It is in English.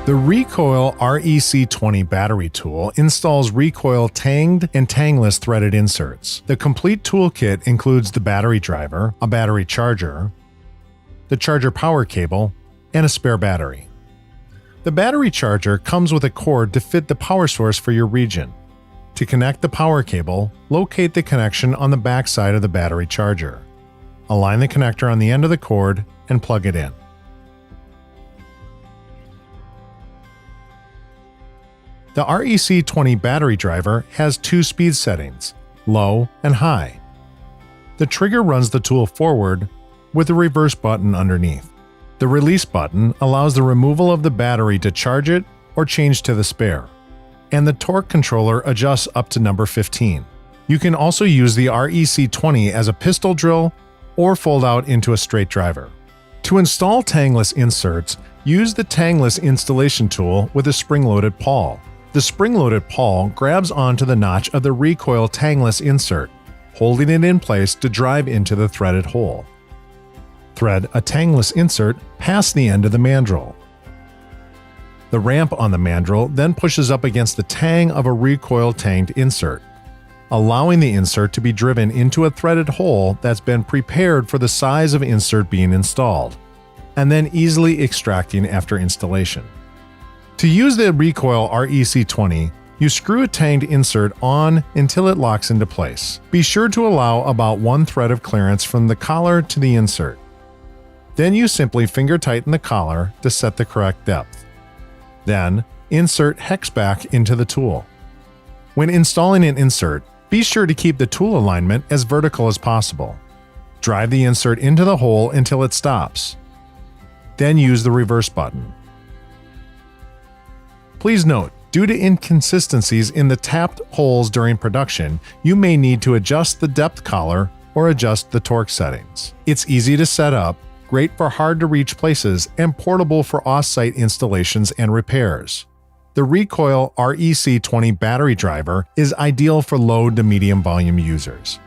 The Recoil REC-20 battery tool installs Recoil Tanged and Tangless threaded inserts. The complete toolkit includes the battery driver, a battery charger, the charger power cable, and a spare battery. The battery charger comes with a cord to fit the power source for your region. To connect the power cable, locate the connection on the back side of the battery charger. Align the connector on the end of the cord and plug it in. The REC-20 battery driver has two speed settings, low and high. The trigger runs the tool forward with a reverse button underneath. The release button allows the removal of the battery to charge it or change to the spare. And the torque controller adjusts up to number 15. You can also use the REC-20 as a pistol drill or fold out into a straight driver. To install tangless inserts, use the Tangless installation tool with a spring-loaded pawl. The spring-loaded pawl grabs onto the notch of the Recoil Tangless insert, holding it in place to drive into the threaded hole. Thread a Tangless insert past the end of the mandrel. The ramp on the mandrel then pushes up against the tang of a Recoil Tanged insert, allowing the insert to be driven into a threaded hole that's been prepared for the size of insert being installed, and then easily extracting after installation. To use the Recoil REC-20, you screw a tanged insert on until it locks into place. Be sure to allow about one thread of clearance from the collar to the insert. Then you simply finger tighten the collar to set the correct depth. Then, insert hex back into the tool. When installing an insert, be sure to keep the tool alignment as vertical as possible. Drive the insert into the hole until it stops. Then use the reverse button. Please note, due to inconsistencies in the tapped holes during production, you may need to adjust the depth collar or adjust the torque settings. It's easy to set up, great for hard-to-reach places, and portable for off-site installations and repairs. The Recoil REC-20 battery driver is ideal for low to medium volume users.